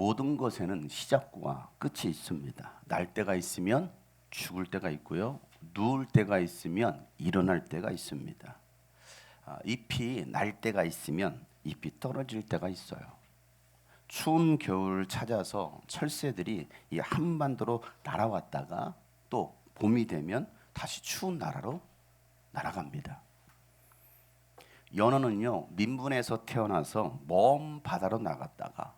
모든 것에는 시작과 끝이 있습니다. 날 때가 있으면 죽을 때가 있고요. 누울 때가 있으면 일어날 때가 있습니다. 잎이 날 때가 있으면 잎이 떨어질 때가 있어요. 추운 겨울을 찾아서 철새들이 이 한반도로 날아왔다가 또 봄이 되면 다시 추운 나라로 날아갑니다. 연어는요, 민분에서 태어나서 먼 바다로 나갔다가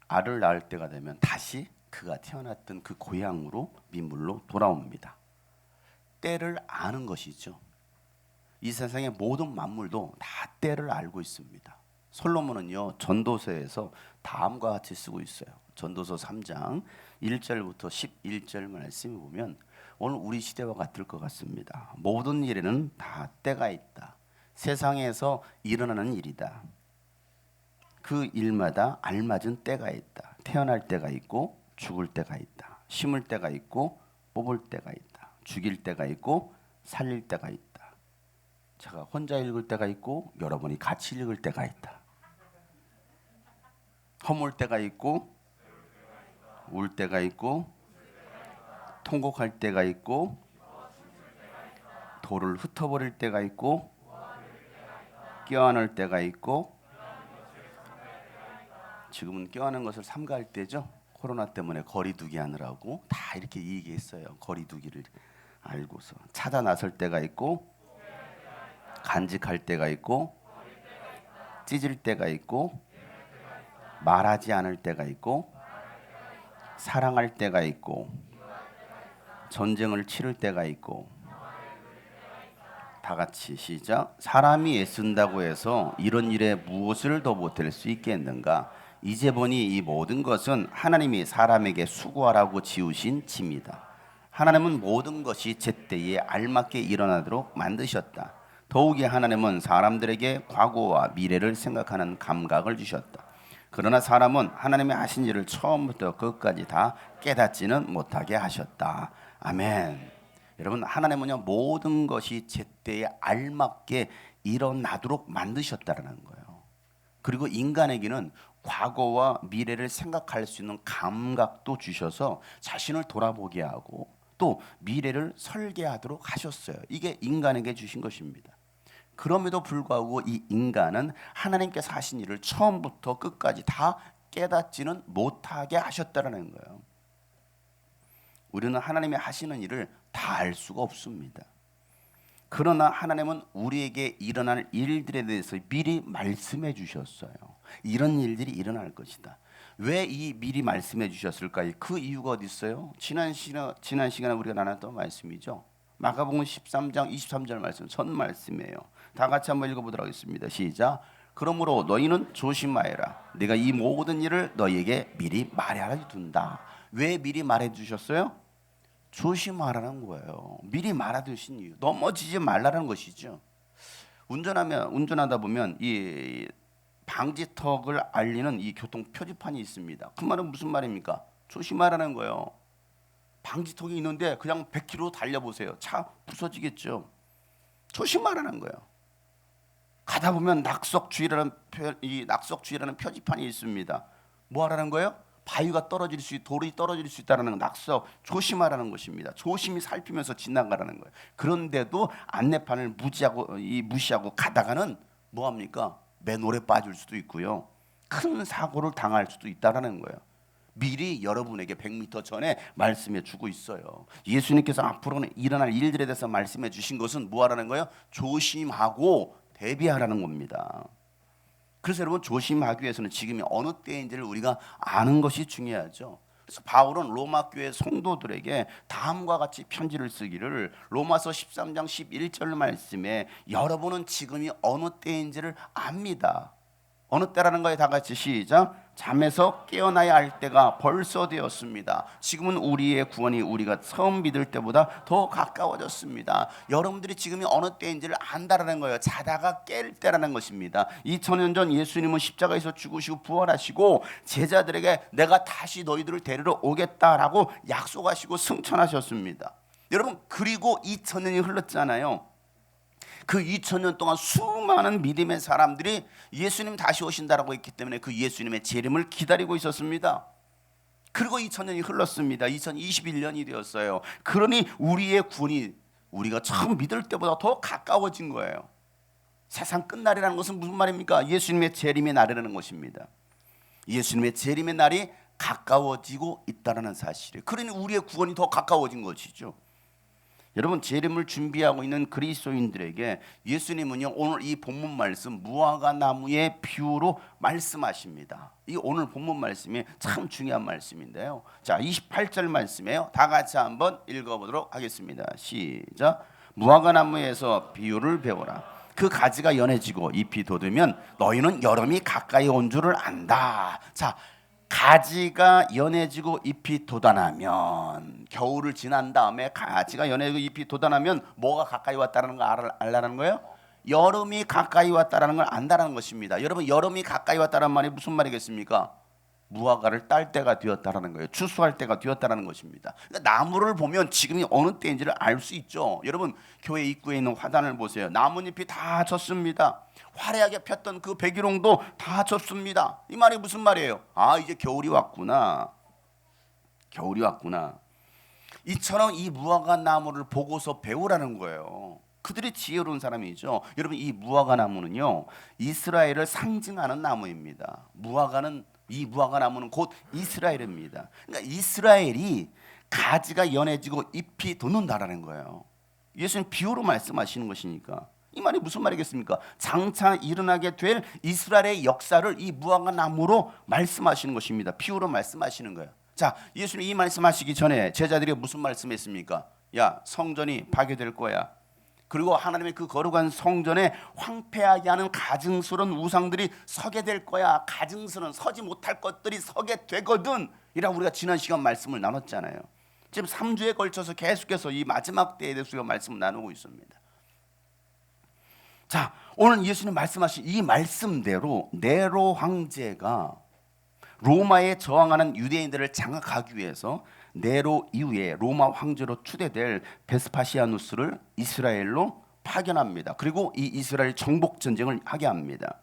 알을 낳을 때가 되면 다시 그가 태어났던 그 고향으로 민물로 돌아옵니다. 때를 아는 것이죠. 이 세상의 모든 만물도 다 때를 알고 있습니다. 솔로몬은요, 전도서에서 다음과 같이 쓰고 있어요. 전도서 3장 1절부터 11절 말씀을 보면 오늘 우리 시대와 같을 것 같습니다. 모든 일에는 다 때가 있다. 세상에서 일어나는 일이다. 그 일마다 알맞은 때가 있다. 태어날 때가 있고 죽을 때가 있다. 심을 때가 있고 뽑을 때가 있다. 죽일 때가 있고 살릴 때가 있다. 제가 혼자 읽을 때가 있고 여러분이 같이 읽을 때가 있다. 허물 때가 있고 울 때가 있고 통곡할 때가 있고 돌을 흩어버릴 때가 있고 껴안을 때가 있고 지금은 껴안는 것을 삼가할 때죠. 코로나 때문에 거리두기 하느라고 다 이렇게 얘기했어요. 거리두기를 알고서 찾아 나설 때가 있고 간직할 때가 있고 찢을 때가 있고 말하지 않을 때가 있고 사랑할 때가 있고 전쟁을 치를 때가 있고 다 같이 시작. 사람이 애쓴다고 해서 이런 일에 무엇을 더 보탤 수 있겠는가? 이제 보니 이 모든 것은 하나님이 사람에게 수고하라고 지으신 짐이다. 하나님은 모든 것이 제때에 알맞게 일어나도록 만드셨다. 더욱이 하나님은 사람들에게 과거와 미래를 생각하는 감각을 주셨다. 그러나 사람은 하나님이 하신 일을 처음부터 끝까지 다 깨닫지는 못하게 하셨다. 아멘. 여러분, 하나님은요, 모든 것이 제때에 알맞게 일어나도록 만드셨다라는 거예요. 그리고 인간에게는 과거와 미래를 생각할 수 있는 감각도 주셔서 자신을 돌아보게 하고 또 미래를 설계하도록 하셨어요. 이게 인간에게 주신 것입니다. 그럼에도 불구하고 이 인간은 하나님께서 하신 일을 처음부터 끝까지 다 깨닫지는 못하게 하셨다라는 거예요. 우리는 하나님이 하시는 일을 다 알 수가 없습니다. 그러나 하나님은 우리에게 일어날 일들에 대해서 미리 말씀해 주셨어요. 이런 일들이 일어날 것이다. 왜 이 미리 말씀해 주셨을까요? 그 이유가 어디 있어요? 지난 시간에 우리가 나눴던 말씀이죠. 마가복음 13장 23절 말씀, 전 말씀이에요. 다 같이 한번 읽어보도록 하겠습니다. 시작. 그러므로 너희는 조심하여라. 내가 이 모든 일을 너희에게 미리 말하여 둔다. 왜 미리 말해 주셨어요? 조심하라는 거예요. 미리 말해두신 이유, 넘어지지 말라는 것이죠. 운전하다 보면 이 방지턱을 알리는 이 교통 표지판이 있습니다. 그 말은 무슨 말입니까? 조심하라는 거예요. 방지턱이 있는데 그냥 100km 달려보세요. 차 부서지겠죠. 조심하라는 거예요. 가다 보면 낙석주의라는 표지판이 있습니다. 뭐 하라는 거예요? 바위가 떨어질 수 있고 돌이 떨어질 수 있다는 낙석, 조심하라는 것입니다. 조심히 살피면서 지나가라는 거예요. 그런데도 안내판을 무시하고 가다가는 뭐합니까? 맨홀에 빠질 수도 있고요. 큰 사고를 당할 수도 있다는 거예요. 미리 여러분에게 100m 전에 말씀해 주고 있어요. 예수님께서 앞으로는 일어날 일들에 대해서 말씀해 주신 것은 뭐 하라는 거예요? 조심하고 대비하라는 겁니다. 그래서 여러분, 조심하기 위해서는 지금이 어느 때인지를 우리가 아는 것이 중요하죠. 그래서 바울은 로마 교회 성도들에게 다음과 같이 편지를 쓰기를, 로마서 13장 11절 말씀에 여러분은 지금이 어느 때인지를 압니다. 어느 때라는 거에 다 같이 시작. 잠에서 깨어나야 할 때가 벌써 되었습니다. 지금은 우리의 구원이 우리가 처음 믿을 때보다 더 가까워졌습니다. 여러분들이 지금이 어느 때인지를 안다라는 거예요. 자다가 깰 때라는 것입니다. 2000년 전 예수님은 십자가에서 죽으시고 부활하시고 제자들에게 내가 다시 너희들을 데리러 오겠다라고 약속하시고 승천하셨습니다. 여러분, 그리고 2000년이 흘렀잖아요. 그 2000년 동안 수많은 믿음의 사람들이 예수님 다시 오신다라고 했기 때문에 그 예수님의 재림을 기다리고 있었습니다. 그리고 2000년이 흘렀습니다. 2021년이 되었어요. 그러니 우리의 구원이 우리가 처음 믿을 때보다 더 가까워진 거예요. 세상 끝날이라는 것은 무슨 말입니까? 예수님의 재림의 날이라는 것입니다. 예수님의 재림의 날이 가까워지고 있다는 사실이에요. 그러니 우리의 구원이 더 가까워진 것이죠. 여러분, 재림을 준비하고 있는 그리스도인들에게 예수님은요, 오늘 이 본문 말씀 무화과 나무의 비유로 말씀하십니다. 이 오늘 본문 말씀이 참 중요한 말씀인데요. 자, 28절 말씀이에요. 다 같이 한번 읽어보도록 하겠습니다. 시작. 무화과 나무에서 비유를 배워라. 그 가지가 연해지고 잎이 돋으면 너희는 여름이 가까이 온 줄을 안다. 자, 가지가 연해지고 잎이 돋아나면, 겨울을 지난 다음에 가지가 연해지고 잎이 돋아나면 뭐가 가까이 왔다는 걸 알라는 거예요? 여름이 가까이 왔다는 걸 안다는 것입니다. 여러분, 여름이 가까이 왔다는 말이 무슨 말이겠습니까? 무화과를 딸 때가 되었다라는 거예요. 추수할 때가 되었다라는 것입니다. 그러니까 나무를 보면 지금이 어느 때인지를 알 수 있죠. 여러분, 교회 입구에 있는 화단을 보세요. 나뭇잎이 다 졌습니다. 화려하게 폈던 그 백일홍도 다 졌습니다. 이 말이 무슨 말이에요? 아, 이제 겨울이 왔구나. 겨울이 왔구나. 이처럼 이 무화과 나무를 보고서 배우라는 거예요. 그들이 지혜로운 사람이죠. 여러분, 이 무화과 나무는요, 이스라엘을 상징하는 나무입니다. 이 무화과 나무는 곧 이스라엘입니다. 그러니까 이스라엘이 가지가 연해지고 잎이 돋는다라는 거예요. 예수님 비유로 말씀하시는 것이니까. 이 말이 무슨 말이겠습니까? 장차 일어나게 될 이스라엘의 역사를 이 무화과 나무로 말씀하시는 것입니다. 비유로 말씀하시는 거예요. 자, 예수님 이 말씀하시기 전에 제자들이 무슨 말씀했습니까? 야, 성전이 파괴될 거야. 그리고 하나님의 그 거룩한 성전에 황폐하게 하는 가증스러운 우상들이 서게 될 거야. 가증스러운 서지 못할 것들이 서게 되거든 이라고 우리가 지난 시간 말씀을 나눴잖아요. 지금 3주에 걸쳐서 계속해서 이 마지막 때에 대해서 말씀을 나누고 있습니다. 자, 오늘 예수님 말씀하신 이 말씀대로 네로 황제가 로마에 저항하는 유대인들을 장악하기 위해서 네로 이후에 로마 황제로 추대될 베스파시아누스를 이스라엘로 파견합니다. 그리고 이 이스라엘 정복 전쟁을 하게 합니다.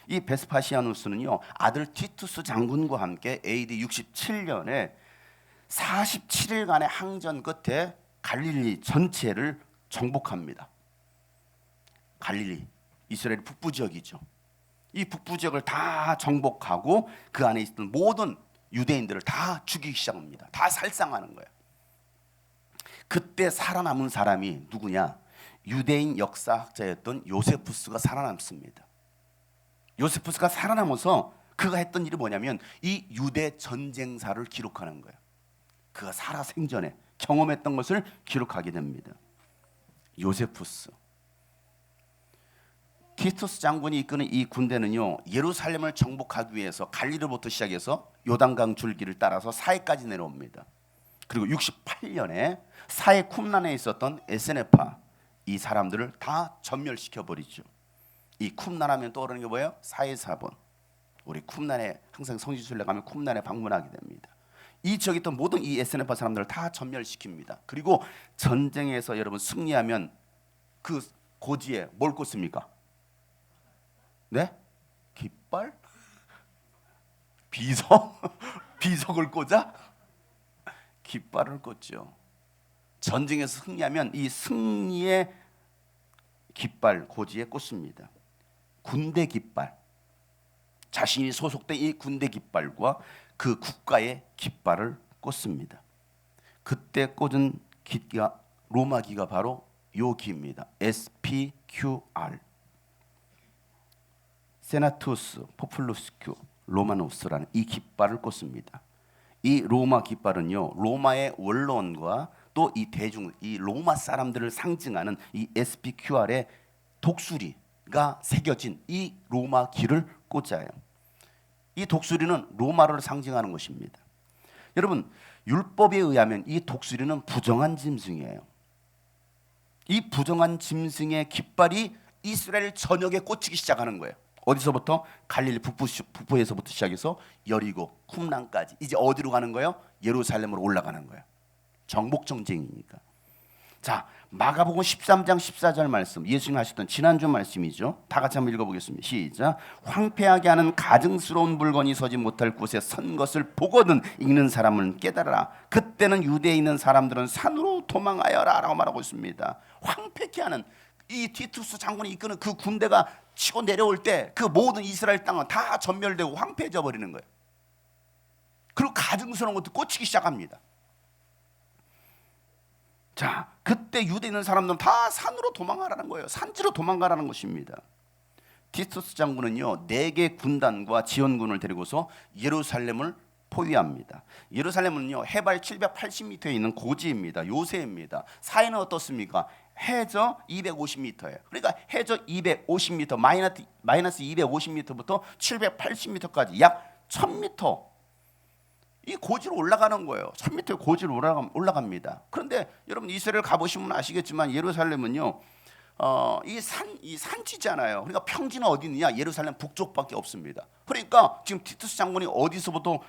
이 베스파시아누스는요, 아들 티투스 장군과 함께 AD 67년에 47일간의 항전 끝에 갈릴리 전체를 정복합니다. 갈릴리, 이스라엘 북부 지역이죠. 이 북부 지역을 다 정복하고 그 안에 있던 모든 유대인들을 다 죽이기 시작합니다. 다 살상하는 거예요. 그때 살아남은 사람이 누구냐? 유대인 역사학자였던 요세푸스가 살아남습니다. 요세푸스가 살아남아서 그가 했던 일이 뭐냐면 이 유대 전쟁사를 기록하는 거예요. 그가 살아생전에 경험했던 것을 기록하게 됩니다. 요세푸스. 티투스 장군이 이끄는 이 군대는요, 예루살렘을 정복하기 위해서 갈릴리부터 시작해서 요단강 줄기를 따라서 사해까지 내려옵니다. 그리고 68년에 사해 쿰란에 있었던 에세네파, 이 사람들을 다 전멸시켜 버리죠. 이 쿰란하면 떠오르는 게 뭐예요? 사해사번. 우리 쿰란에 항상 성지순례 가면 쿰란에 방문하게 됩니다. 이 지역에 있던 모든 이 에세네파 사람들을 다 전멸시킵니다. 그리고 전쟁에서 여러분 승리하면 그 고지에 뭘 꽂습니까? 네? 깃발? 비석? 비석을 꽂아? 깃발을 꽂죠. 전쟁에서 승리하면 이 승리의 깃발 고지에 꽂습니다. 군대 깃발. 자신이 소속된 이 군대 깃발과 그 국가의 깃발을 꽂습니다. 그때 꽂은 기가 로마 기가 바로 요 기입니다. SPQR. 세나투스 포플루스큐 로마노스라는 이 깃발을 꽂습니다. 이 로마 깃발은요, 로마의 원론과 또 이 대중, 이 로마 사람들을 상징하는 이 SPQR의 독수리가 새겨진 이 로마 기를 꽂아요. 이 독수리는 로마를 상징하는 것입니다. 여러분, 율법에 의하면 이 독수리는 부정한 짐승이에요. 이 부정한 짐승의 깃발이 이스라엘 전역에 꽂히기 시작하는 거예요. 어디서부터? 갈릴리 북부에서부터 시작해서 여리고 쿰란까지. 이제 어디로 가는 거예요? 예루살렘으로 올라가는 거예요. 정복 전쟁이니까. 자, 마가복음 13장 14절 말씀, 예수님 하셨던 지난주 말씀이죠. 다 같이 한번 읽어보겠습니다. 시작. 황폐하게 하는 가증스러운 물건이 서지 못할 곳에 선 것을 보거든 읽는 사람은 깨달아라. 그때는 유대에 있는 사람들은 산으로 도망하여라 라고 말하고 있습니다. 황폐케 하는, 이 티투스 장군이 이끄는 그 군대가 치고 내려올 때 그 모든 이스라엘 땅은 다 전멸되고 황폐해져 버리는 거예요. 그리고 가증스러운 것도 꽂히기 시작합니다. 자, 그때 유대에 있는 사람들은 다 산으로 도망가라는 거예요. 산지로 도망가라는 것입니다. 티투스 장군은요, 4개 군단과 지원군을 데리고서 예루살렘을 포위합니다. 예루살렘은요, 해발 780m에 있는 고지입니다. 요새입니다. 사이는 어떻습니까? 해저 250m예요. 그러니까 해저 250m, 마이너스 250m부터 780m까지 약 1000m 이 고지로 올라가는 거예요. 1000m 고지로 올라갑니다. 그런데 여러분 이스라엘 가보시면 아시겠지만 예루살렘은요, 이 산지잖아요. 그러니까 평지는 어디 있느냐? 예루살렘 북쪽밖에 없습니다. 그러니까 지금 티투스 장군이 어디서부터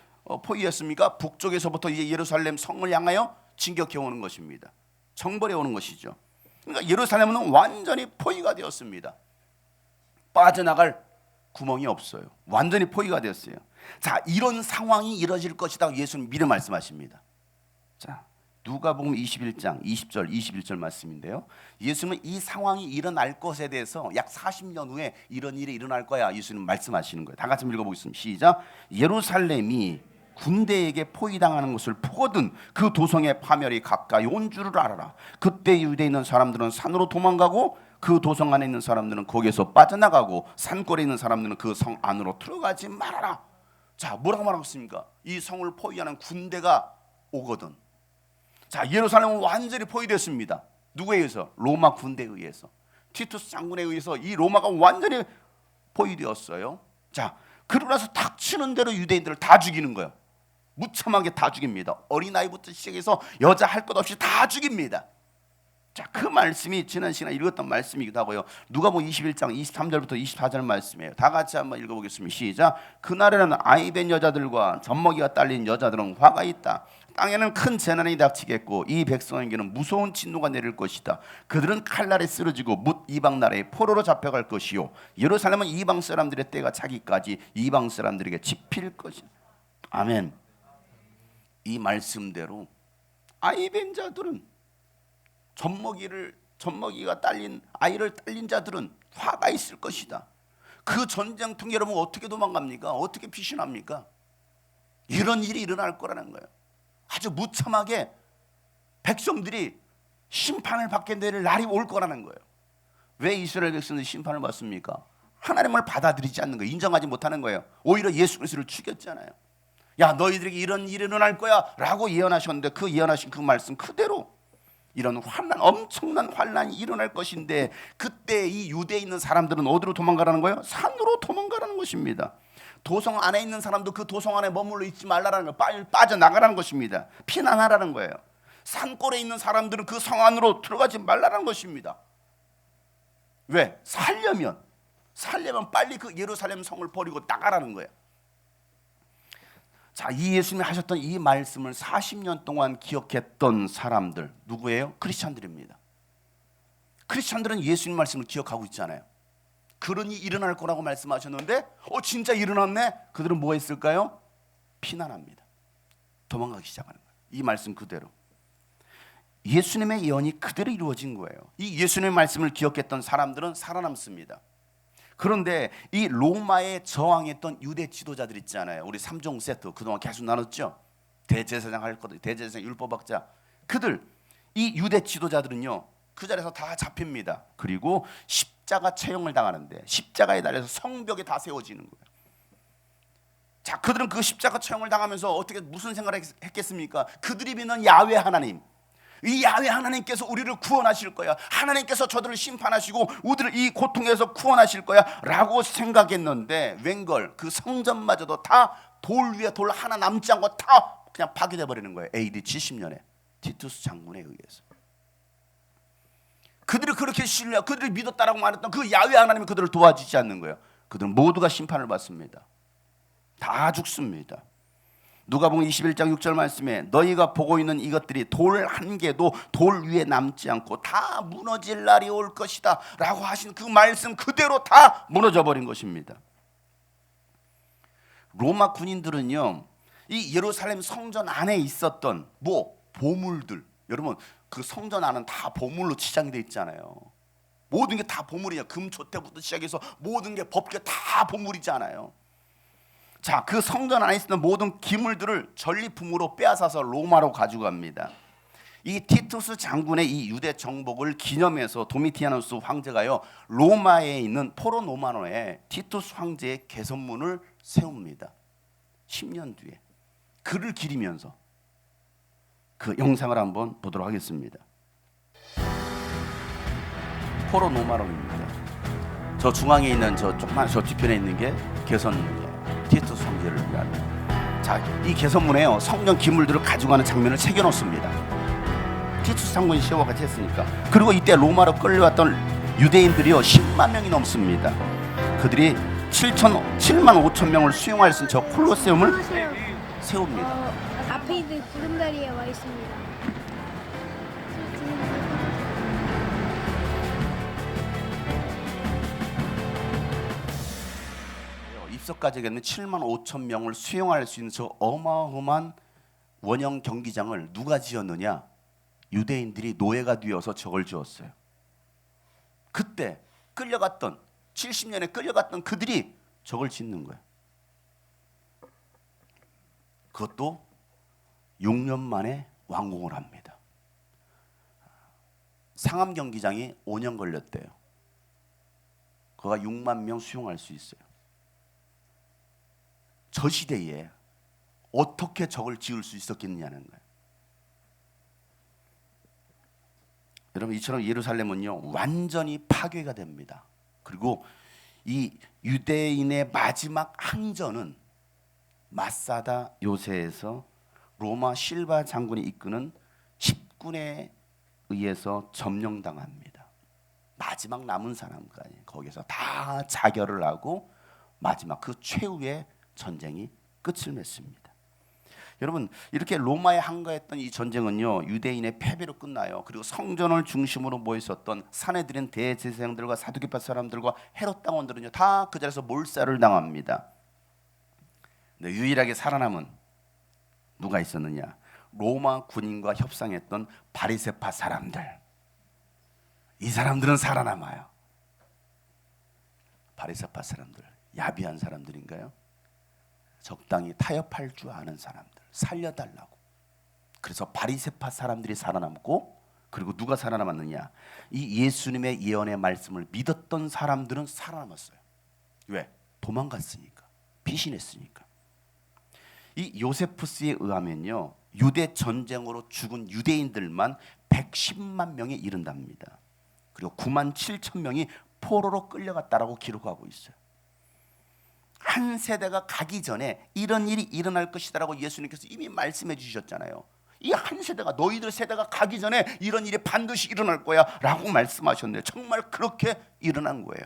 포위했습니까? 북쪽에서부터 이제 예루살렘 성을 향하여 진격해 오는 것입니다. 정벌해 오는 것이죠. 그러니까 예루살렘은 완전히 포위가 되었습니다. 빠져나갈 구멍이 없어요. 완전히 포위가 되었어요. 자, 이런 상황이 이뤄질 것이다 예수는 미리 말씀하십니다. 자, 누가복음 21장 20절 21절 말씀인데요. 예수님은 이 상황이 일어날 것에 대해서 약 40년 후에 이런 일이 일어날 거야 예수님 말씀하시는 거예요. 다 같이 읽어보겠습니다. 시작. 예루살렘이 군대에게 포위당하는 것을 보거든 그 도성의 파멸이 가까이 온 줄을 알아라. 그때 유대에 있는 사람들은 산으로 도망가고 그 도성 안에 있는 사람들은 거기에서 빠져나가고 산골에 있는 사람들은 그 성 안으로 들어가지 말아라. 자, 뭐라고 말하고 있습니까? 이 성을 포위하는 군대가 오거든. 자, 예루살렘은 완전히 포위됐습니다. 누구에 의해서? 로마 군대에 의해서. 티투스 장군에 의해서 이 로마가 완전히 포위되었어요. 자, 그러고 나서 닥치는 대로 유대인들을 다 죽이는 거예요. 무참하게 다 죽입니다. 어린아이부터 시작해서 여자 할 것 없이 다 죽입니다. 자, 그 말씀이 지난 시간에 읽었던 말씀이기도 하고요. 누가복음 21장 23절부터 24절 말씀이에요. 다 같이 한번 읽어보겠습니다. 시작. 그날에는 아이벤 여자들과 젖먹이가 딸린 여자들은 화가 있다. 땅에는 큰 재난이 닥치겠고 이 백성에게는 무서운 진노가 내릴 것이다. 그들은 칼날에 쓰러지고 뭇 이방 나라에 포로로 잡혀갈 것이요 예루살렘은 이방 사람들의 때가 차기까지 이방 사람들에게 집힐 것이다. 아멘. 이 말씀대로 아이벤 자들은 젖먹이가 딸린 아이를 딸린 자들은 화가 있을 것이다. 그 전쟁통 여러분 어떻게 도망갑니까? 어떻게 피신합니까? 이런 일이 일어날 거라는 거예요. 아주 무참하게 백성들이 심판을 받게 될 날이 올 거라는 거예요. 왜 이스라엘 백성들이 심판을 받습니까? 하나님을 받아들이지 않는 거예요. 인정하지 못하는 거예요. 오히려 예수 그리스도를 죽였잖아요. 야, 너희들에게 이런 일이 일어날 거야 라고 예언하셨는데 그 예언하신 그 말씀 그대로 이런 환난, 엄청난 환난이 일어날 것인데 그때 이 유대에 있는 사람들은 어디로 도망가라는 거예요? 산으로 도망가라는 것입니다. 도성 안에 있는 사람도 그 도성 안에 머물러 있지 말라는 거예요. 빨리 빠져나가라는 것입니다. 피난하라는 거예요. 산골에 있는 사람들은 그 성 안으로 들어가지 말라는 것입니다. 왜? 살려면 빨리 그 예루살렘 성을 버리고 나가라는 거예요. 자, 이 예수님이 하셨던 이 말씀을 40년 동안 기억했던 사람들 누구예요? 크리스찬들입니다. 크리스찬들은 예수님 말씀을 기억하고 있잖아요. 그러니 일어날 거라고 말씀하셨는데 진짜 일어났네? 그들은 뭐 했을까요? 피난합니다. 도망가기 시작하는 거예요. 이 말씀 그대로 예수님의 예언이 그대로 이루어진 거예요. 이 예수님의 말씀을 기억했던 사람들은 살아남습니다. 그런데 이 로마에 저항했던 유대 지도자들 있잖아요. 우리 3종 세트 그동안 계속 나눴죠. 대제사장 할 것, 대제사장 율법학자 그들 이 유대 지도자들은요 그 자리에서 다 잡힙니다. 그리고 십자가 처형을 당하는데 십자가에 달려서 성벽에 다 세워지는 거예요. 자, 그들은 그 십자가 처형을 당하면서 어떻게 무슨 생각을 했겠습니까? 그들이 믿는 야훼 하나님, 이 야훼 하나님께서 우리를 구원하실 거야. 하나님께서 저들을 심판하시고 우리를 이 고통에서 구원하실 거야 라고 생각했는데 웬걸 그 성전마저도 다 돌 위에 돌 하나 남지 않고 다 그냥 파괴돼 버리는 거예요. AD 70년에 티투스 장군에 의해서. 그들이 그렇게 신뢰하고 그들이 믿었다라고 말했던 그 야훼 하나님이 그들을 도와주지 않는 거예요. 그들은 모두가 심판을 받습니다. 다 죽습니다. 누가복음 21장 6절 말씀에 너희가 보고 있는 이것들이 돌 한 개도 돌 위에 남지 않고 다 무너질 날이 올 것이다 라고 하신 그 말씀 그대로 다 무너져 버린 것입니다. 로마 군인들은요, 이 예루살렘 성전 안에 있었던 보물들, 여러분 그 성전 안은 다 보물로 치장이 돼 있잖아요. 모든 게 다 보물이야. 금초대부터 시작해서 모든 게 법계 다 보물이잖아요. 자, 그 성전 안에 있었던 모든 기물들을 전리품으로 빼앗아서 로마로 가져갑니다. 이 티투스 장군의 이 유대 정복을 기념해서 도미티아누스 황제가요, 로마에 있는 포로노마노에 티투스 황제의 개선문을 세웁니다. 10년 뒤에 그를 기리면서 그 영상을 한번 보도록 하겠습니다. 포로노마노입니다. 저 중앙에 있는 저 조그만 저 뒤편에 있는 게 개선문이에요. 티투스 황제를 위한. 자, 이 개선문에요, 성전 기물들을 가져가는 장면을 새겨놓습니다. 티투스 장군이 시와 같이 했으니까. 그리고 이때 로마로 끌려왔던 유대인들이요 10만 명이 넘습니다. 그들이 7만 5천 명을 수용할 수 있는 저 콜로세움을 세웁니다. 앞에 있는 구름다리에 와 있습니다. 입석가족에는 7만 5천 명을 수용할 수 있는 저 어마어마한 원형 경기장을 누가 지었느냐? 유대인들이 노예가 되어서 저걸 지었어요. 그때 끌려갔던 70년에 끌려갔던 그들이 저걸 짓는 거예요. 그것도 6년 만에 완공을 합니다. 상암 경기장이 5년 걸렸대요. 그가 6만 명 수용할 수 있어요. 저 시대에 어떻게 저걸 지을 수 있었겠느냐는 거예요. 여러분, 이처럼 예루살렘은요 완전히 파괴가 됩니다. 그리고 이 유대인의 마지막 항전은 마사다 요새에서 로마 실바 장군이 이끄는 10군에 의해서 점령당합니다. 마지막 남은 사람까지 거기서 다 자결을 하고 마지막 그 최후의 전쟁이 끝을 맺습니다. 여러분, 이렇게 로마에 항거했던 이 전쟁은요 유대인의 패배로 끝나요. 그리고 성전을 중심으로 모였었던 사내들인 대제사장들과 사두개파 사람들과 헤롯 당원들은요 다 그 자리에서 몰살을 당합니다. 근데 유일하게 살아남은 누가 있었느냐? 로마 군인과 협상했던 바리새파 사람들. 이 사람들은 살아남아요. 바리새파 사람들, 야비한 사람들인가요? 적당히 타협할 줄 아는 사람들, 살려달라고. 그래서 바리새파 사람들이 살아남고, 그리고 누가 살아남았느냐? 이 예수님의 예언의 말씀을 믿었던 사람들은 살아남았어요. 왜? 도망갔으니까, 피신했으니까. 이 요세푸스에 의하면요 유대 전쟁으로 죽은 유대인들만 110만 명에 이른답니다. 그리고 9만 7천 명이 포로로 끌려갔다라고 기록하고 있어요. 한 세대가 가기 전에 이런 일이 일어날 것이다라고 예수님께서 이미 말씀해 주셨잖아요. 이 한 세대가, 너희들 세대가 가기 전에 이런 일이 반드시 일어날 거야 라고 말씀하셨네요. 정말 그렇게 일어난 거예요.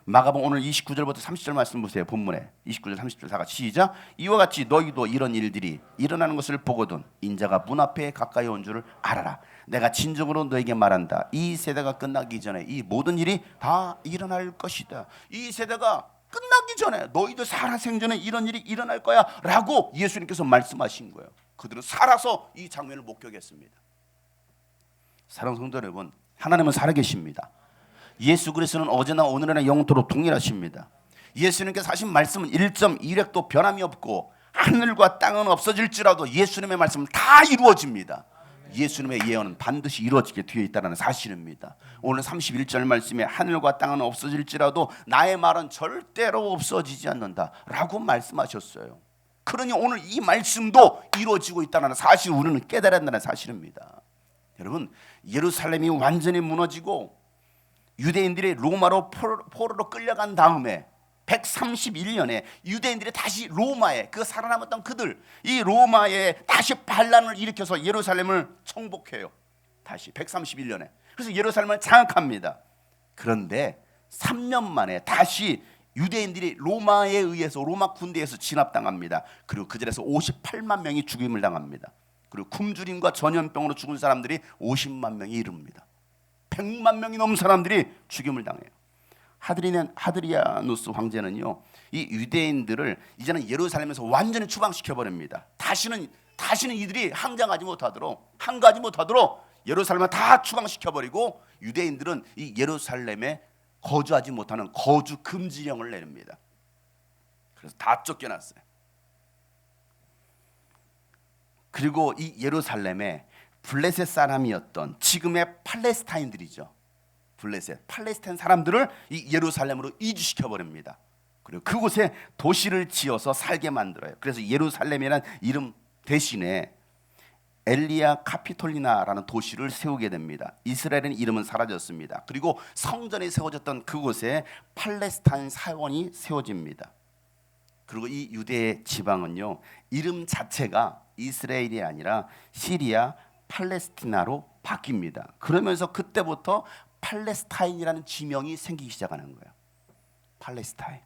마가복음 오늘 29절부터 30절 말씀 보세요. 본문에 29절 30절 다 같이 시작. 이와 같이 너희도 이런 일들이 일어나는 것을 보거든 인자가 문 앞에 가까이 온 줄을 알아라. 내가 진정으로 너에게 말한다. 이 세대가 끝나기 전에 이 모든 일이 다 일어날 것이다. 이 세대가 끝나기 전에 너희들 살아생전에 이런 일이 일어날 거야 라고 예수님께서 말씀하신 거예요. 그들은 살아서 이 장면을 목격했습니다. 사랑하는 성도 여러분, 하나님은 살아계십니다. 예수 그리스도는 어제나 오늘이나 영원토록 동일하십니다. 예수님께서 하신 말씀은 1.1획도 변함이 없고 하늘과 땅은 없어질지라도 예수님의 말씀은 다 이루어집니다. 예수님의 예언은 반드시 이루어지게 되어 있다는 사실입니다. 오늘 31절 말씀에 하늘과 땅은 없어질지라도 나의 말은 절대로 없어지지 않는다 라고 말씀하셨어요. 그러니 오늘 이 말씀도 이루어지고 있다는 사실을 우리는 깨달아야 한다는 사실입니다. 여러분, 예루살렘이 완전히 무너지고 유대인들이 로마로 포로로 끌려간 다음에 131년에 유대인들이 다시 로마에, 그 살아남았던 그들, 이 로마에 다시 반란을 일으켜서 예루살렘을 정복해요. 다시 131년에. 그래서 예루살렘을 장악합니다. 그런데 3년 만에 다시 유대인들이 로마에 의해서 로마 군대에서 진압당합니다. 그리고 그 자리에서 58만 명이 죽임을 당합니다. 그리고 굶주림과 전염병으로 죽은 사람들이 50만 명이 이릅니다. 100만 명이 넘은 사람들이 죽임을 당해요. 하드리아누스 황제는요, 이 유대인들을 이제는 예루살렘에서 완전히 추방시켜 버립니다. 다시는 이들이 항하지 못하도록 예루살렘을 다 추방시켜 버리고 유대인들은 이 예루살렘에 거주하지 못하는 거주 금지령을 내립니다. 그래서 다 쫓겨났어요. 그리고 이 예루살렘에 블레셋 사람이었던 지금의 팔레스타인들이죠. 팔레스타인 사람들을 이 예루살렘으로 이주시켜 버립니다. 그리고 그곳에 도시를 지어서 살게 만들어요. 그래서 예루살렘이라는 이름 대신에 엘리아 카피톨리나라는 도시를 세우게 됩니다. 이스라엘은 이름은 사라졌습니다. 그리고 성전이 세워졌던 그곳에 팔레스타인 사원이 세워집니다. 그리고 이 유대 지방은요, 이름 자체가 이스라엘이 아니라 시리아 팔레스티나로 바뀝니다. 그러면서 그때부터 팔레스타인이라는 지명이 생기기 시작하는 거예요. 팔레스타인.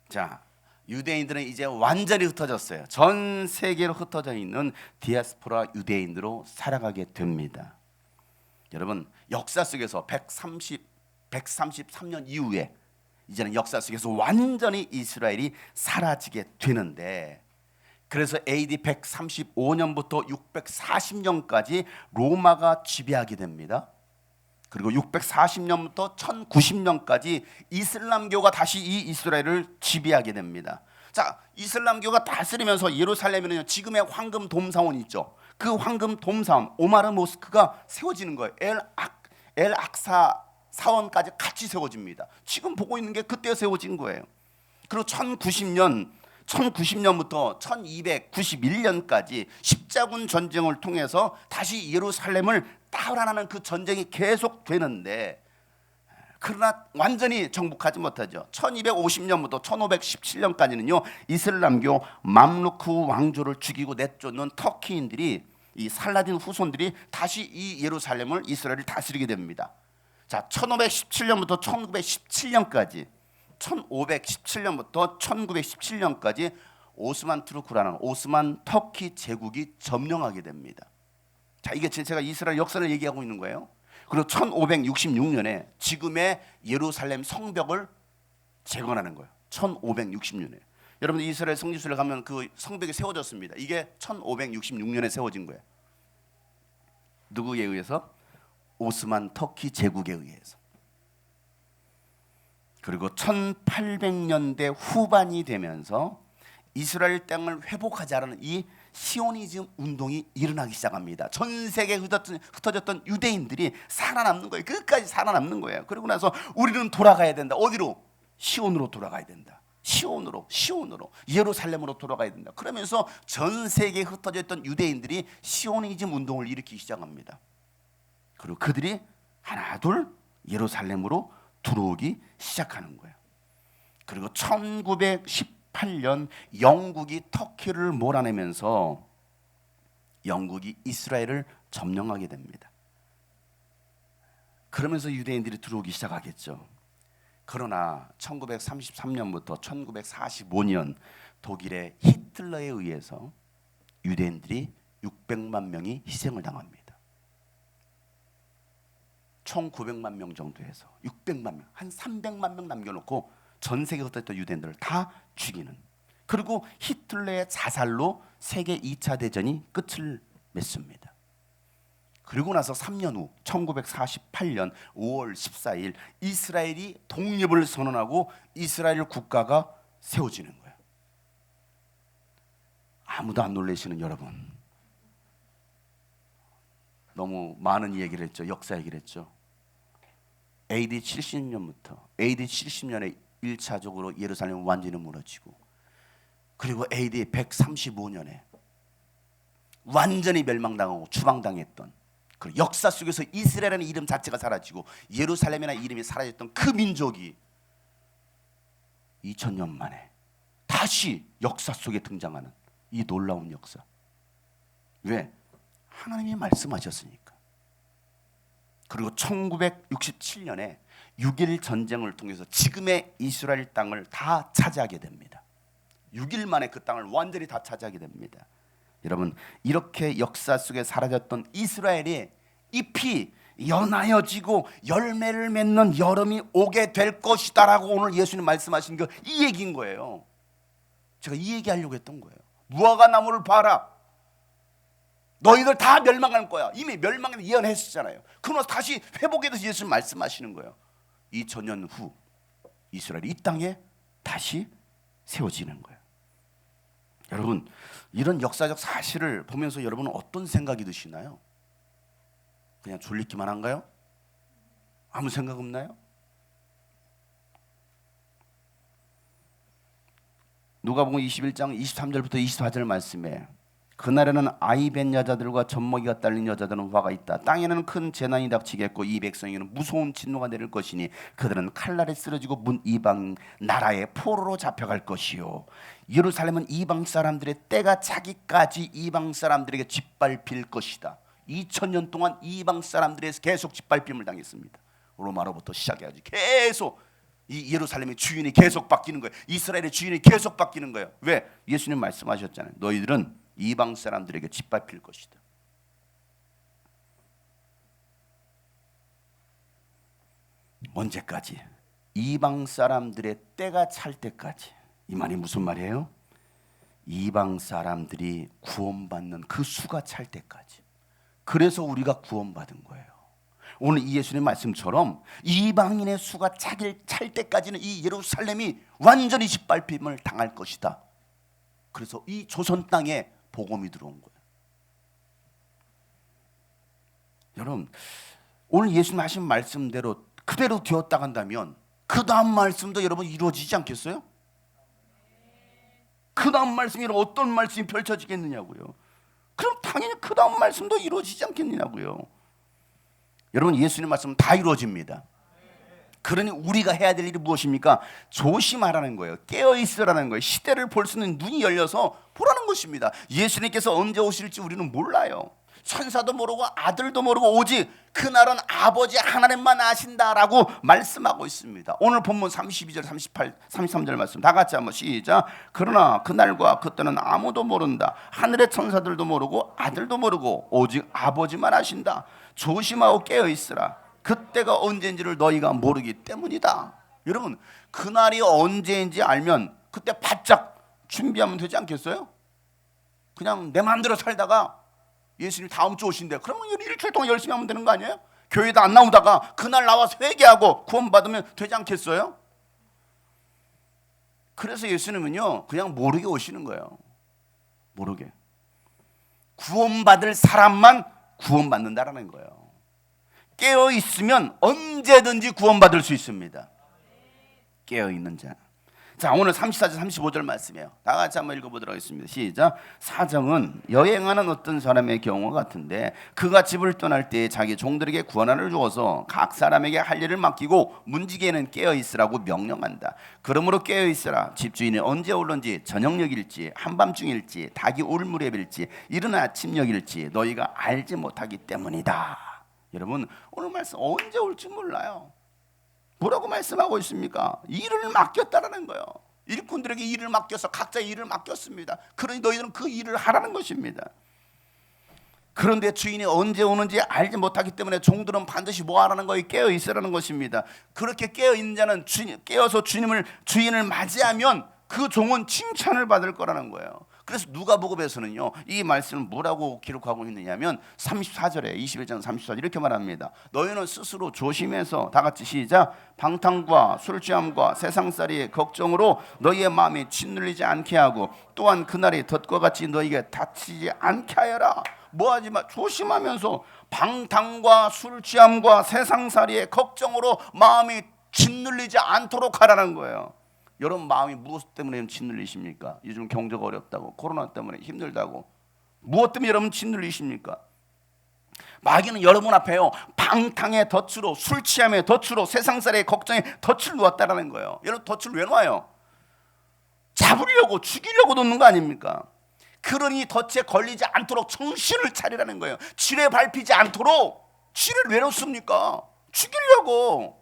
자, 유대인들은 이제 완전히 흩어졌어요. 전 세계로 흩어져 있는 디아스포라 유대인으로 살아가게 됩니다. 여러분, 역사 속에서 133년 이후에 이제는 역사 속에서 완전히 이스라엘이 사라지게 되는데, 그래서 AD 135년부터 640년까지 로마가 지배하게 됩니다. 그리고 640년부터 1090년까지 이슬람교가 다시 이 이스라엘을 지배하게 됩니다. 자, 이슬람교가 다스리면서 예루살렘에는 지금의 황금 돔사원 있죠. 그 황금 돔사원 오마르 모스크가 세워지는 거예요. 엘 악사 사원까지 같이 세워집니다. 지금 보고 있는 게 그때 세워진 거예요. 그리고 1090년부터 1291년까지 십자군 전쟁을 통해서 다시 예루살렘을 따라나는 그 전쟁이 계속되는데, 그러나 완전히 정복하지 못하죠. 1250년부터 1517년까지는요 이슬람교 맘루크 왕조를 죽이고 내쫓는 터키인들이, 이 살라딘 후손들이 다시 이 예루살렘을 이스라엘을 다스리게 됩니다. 자, 1517년부터 1917년까지 1517년부터 1917년까지 오스만 투르크라는 오스만 터키 제국이 점령하게 됩니다. 자, 이게 제가 이스라엘 역사를 얘기하고 있는 거예요. 그리고 1566년에 지금의 예루살렘 성벽을 재건하는 거예요. 1566년에. 여러분들 이스라엘 성지순례 가면 그 성벽이 세워졌습니다. 이게 1566년에 세워진 거예요. 누구에 의해서? 오스만 터키 제국에 의해서. 그리고 1800년대 후반이 되면서 이스라엘 땅을 회복하자는 이 시오니즘 운동이 일어나기 시작합니다. 전 세계에 흩어졌던 유대인들이 살아남는 거예요. 끝까지 살아남는 거예요. 그리고 나서 우리는 돌아가야 된다. 어디로? 시온으로 돌아가야 된다. 시온으로 예루살렘으로 돌아가야 된다. 그러면서 전 세계에 흩어졌던 유대인들이 시오니즘 운동을 일으키기 시작합니다. 그리고 그들이 하나둘 예루살렘으로 들어오기 시작하는 거예요. 그리고 1918년 영국이 터키를 몰아내면서 영국이 이스라엘을 점령하게 됩니다. 그러면서 유대인들이 들어오기 시작하겠죠. 그러나 1933년부터 1945년 독일의 히틀러에 의해서 유대인들이 600만 명이 희생을 당합니다. 1900만 명 정도 해서 600만 명, 한 300만 명 남겨놓고 전 세계에 흩어졌던 유대인들을 다 죽이는, 그리고 히틀러의 자살로 세계 2차 대전이 끝을 맺습니다. 그리고 나서 3년 후 1948년 5월 14일 이스라엘이 독립을 선언하고 이스라엘 국가가 세워지는 거예요. 아무도 안 놀라시는 여러분, 너무 많은 얘기를 했죠. 역사 얘기를 했죠. AD 70년부터 AD 70년에 1차적으로 예루살렘이 완전히 무너지고, 그리고 AD 135년에 완전히 멸망당하고 추방당했던 그 역사 속에서 이스라엘이라는 이름 자체가 사라지고 예루살렘이라는 이름이 사라졌던 그 민족이 2000년 만에 다시 역사 속에 등장하는 이 놀라운 역사. 왜? 하나님이 말씀하셨으니까. 그리고 1967년에 6일 전쟁을 통해서 지금의 이스라엘 땅을 다 차지하게 됩니다. 6일 만에 그 땅을 완전히 다 차지하게 됩니다. 여러분, 이렇게 역사 속에 사라졌던 이스라엘의 잎이 연하여지고 열매를 맺는 여름이 오게 될 것이다라고 오늘 예수님 말씀하신 거 이 얘기인 거예요. 제가 이 얘기하려고 했던 거예요. 무화과 나무를 봐라. 너희들 다 멸망할 거야. 이미 멸망을 예언했었잖아요. 그러면서 다시 회복에 대해서 예수님 말씀하시는 거예요. 2000년 후 이스라엘이 이 땅에 다시 세워지는 거예요. 여러분, 이런 역사적 사실을 보면서 여러분은 어떤 생각이 드시나요? 그냥 졸리기만 한가요? 아무 생각 없나요? 누가복음 21장 23절부터 24절 말씀에 그날에는 아이 뵌 여자들과 젖먹이가 딸린 여자들은 화가 있다. 땅에는 큰 재난이 닥치겠고 이 백성에게는 무서운 진노가 내릴 것이니 그들은 칼날에 쓰러지고 문 이방 나라의 포로로 잡혀갈 것이요. 예루살렘은 이방 사람들의 때가 차기까지 이방 사람들에게 짓밟힐 것이다. 2000년 동안 이방 사람들에서 계속 짓밟힘을 당했습니다. 로마로부터 시작해가지고 계속 이 예루살렘의 주인이 계속 바뀌는 거예요. 이스라엘의 주인이 계속 바뀌는 거예요. 왜? 예수님 말씀하셨잖아요. 너희들은 이방 사람들에게 짓밟힐 것이다. 언제까지? 이방 사람들의 때가 찰 때까지. 이 말이 무슨 말이에요? 이방 사람들이 구원받는 그 수가 찰 때까지. 그래서 우리가 구원받은 거예요. 오늘 이 예수님 말씀처럼 이방인의 수가 찰 때까지는 이 예루살렘이 완전히 짓밟힘을 당할 것이다. 그래서 이 조선 땅에 복음이 들어온 거예요. 여러분, 오늘 예수님 하신 말씀대로 그대로 되었다 간다면 그 다음 말씀도 여러분 이루어지지 않겠어요? 그 다음 말씀이 어떤 말씀이 펼쳐지겠느냐고요. 그럼 당연히 그 다음 말씀도 이루어지지 않겠느냐고요. 여러분, 예수님 말씀은 다 이루어집니다. 그러니 우리가 해야 될 일이 무엇입니까? 조심하라는 거예요. 깨어있으라는 거예요. 시대를 볼 수 있는 눈이 열려서 보라는 것입니다. 예수님께서 언제 오실지 우리는 몰라요. 천사도 모르고 아들도 모르고 오직 그날은 아버지 하나님만 아신다라고 말씀하고 있습니다. 오늘 본문 32절 38, 33절 말씀 다 같이 한번 시작. 그러나 그날과 그때는 아무도 모른다. 하늘의 천사들도 모르고 아들도 모르고 오직 아버지만 아신다. 조심하고 깨어있으라. 그때가 언제인지를 너희가 모르기 때문이다. 여러분, 그날이 언제인지 알면 그때 바짝 준비하면 되지 않겠어요? 그냥 내 마음대로 살다가 예수님 다음 주 오신대. 그러면 일주일 동안 열심히 하면 되는 거 아니에요? 교회도 안 나오다가 그날 나와서 회개하고 구원받으면 되지 않겠어요? 그래서 예수님은요 그냥 모르게 오시는 거예요. 모르게. 구원받을 사람만 구원받는다라는 거예요. 깨어있으면 언제든지 구원받을 수 있습니다. 깨어있는 자. 자, 오늘 34절 35절 말씀이에요. 다 같이 한번 읽어보도록 하겠습니다. 시작. 사정은 여행하는 어떤 사람의 경우와 같은데 그가 집을 떠날 때 자기 종들에게 구원한을 주어서 각 사람에게 할 일을 맡기고 문지기에는 깨어있으라고 명령한다. 그러므로 깨어있으라. 집주인이 언제 올런지 저녁녘일지 한밤중일지 닭이 올 무렵일지 이른 아침녘일지 너희가 알지 못하기 때문이다. 여러분, 오늘 말씀 언제 올지 몰라요. 뭐라고 말씀하고 있습니까? 일을 맡겼다라는 거예요. 일꾼들에게 일을 맡겨서 각자 일을 맡겼습니다. 그러니 너희들은 그 일을 하라는 것입니다. 그런데 주인이 언제 오는지 알지 못하기 때문에 종들은 반드시 뭐 하라는 거예요? 깨어 있으라는 것입니다. 그렇게 깨어 있는 자는 깨어서 주인을 맞이하면 그 종은 칭찬을 받을 거라는 거예요. 그래서 누가복음에서는요 이 말씀을 뭐라고 기록하고 있느냐면 34절에 21장 34절 이렇게 말합니다. 너희는 스스로 조심해서 다 같이 시작. 방탕과 술취함과 세상살이의 걱정으로 너희의 마음이 짓눌리지 않게 하고 또한 그날이 덫과 같이 너희에게 닥치지 않게 하여라. 뭐하지 마. 조심하면서 방탕과 술취함과 세상살이의 걱정으로 마음이 짓눌리지 않도록 하라는 거예요. 여러분 마음이 무엇 때문에 짓눌리십니까? 요즘 경제가 어렵다고, 코로나 때문에 힘들다고, 무엇 때문에 여러분 짓눌리십니까? 마귀는 여러분 앞에요 방탕의 덫으로, 술 취함의 덫으로, 세상살의 걱정에 덫을 놓았다라는 거예요. 여러분 덫을 왜 놓아요? 잡으려고, 죽이려고 놓는 거 아닙니까? 그러니 덫에 걸리지 않도록 정신을 차리라는 거예요. 지뢰 밟히지 않도록. 지뢰를 왜 놓습니까? 죽이려고.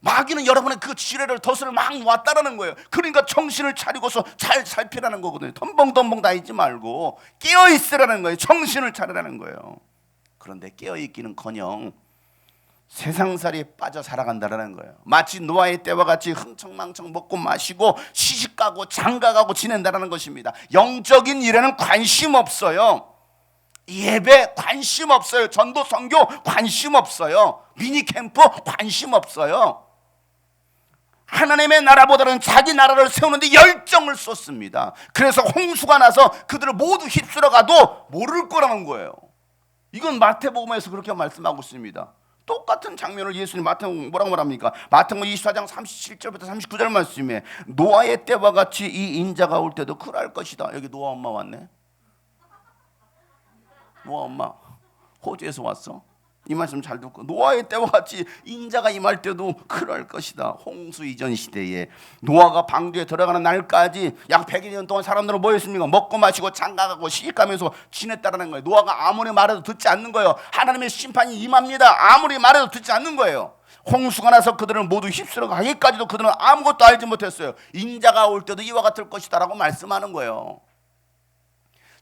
마귀는 여러분의 그 지뢰를 덫을 막 놓았다라는 거예요. 그러니까 정신을 차리고서 잘 살피라는 거거든요. 덤벙덤벙 다니지 말고 깨어있으라는 거예요. 정신을 차리라는 거예요. 그런데 깨어있기는커녕 세상살이에 빠져 살아간다라는 거예요. 마치 노아의 때와 같이 흥청망청 먹고 마시고 시집가고 장가가고 지낸다라는 것입니다. 영적인 일에는 관심 없어요. 예배 관심 없어요. 전도 선교 관심 없어요. 미니 캠프 관심 없어요. 하나님의 나라보다는 자기 나라를 세우는데 열정을 쏟습니다. 그래서 홍수가 나서 그들을 모두 휩쓸어 가도 모를 거라는 거예요. 이건 마태복음에서 그렇게 말씀하고 있습니다. 똑같은 장면을 예수님 마태복음 뭐라고 말합니까? 마태복음 24장 37절부터 39절 말씀에 노아의 때와 같이 이 인자가 올 때도 그럴 것이다. 여기 노아 엄마 왔네. 노아 엄마 호주에서 왔어. 이 말씀 잘 듣고, 노아의 때와 같이 인자가 임할 때도 그럴 것이다. 홍수 이전 시대에 노아가 방주에 들어가는 날까지 약 100년 동안 사람들은 뭐 했습니까? 먹고 마시고 장가가고 시집가면서 지냈다라는 거예요. 노아가 아무리 말해도 듣지 않는 거예요. 하나님의 심판이 임합니다. 아무리 말해도 듣지 않는 거예요. 홍수가 나서 그들은 모두 휩쓸어 가기까지도 그들은 아무것도 알지 못했어요. 인자가 올 때도 이와 같을 것이다 라고 말씀하는 거예요.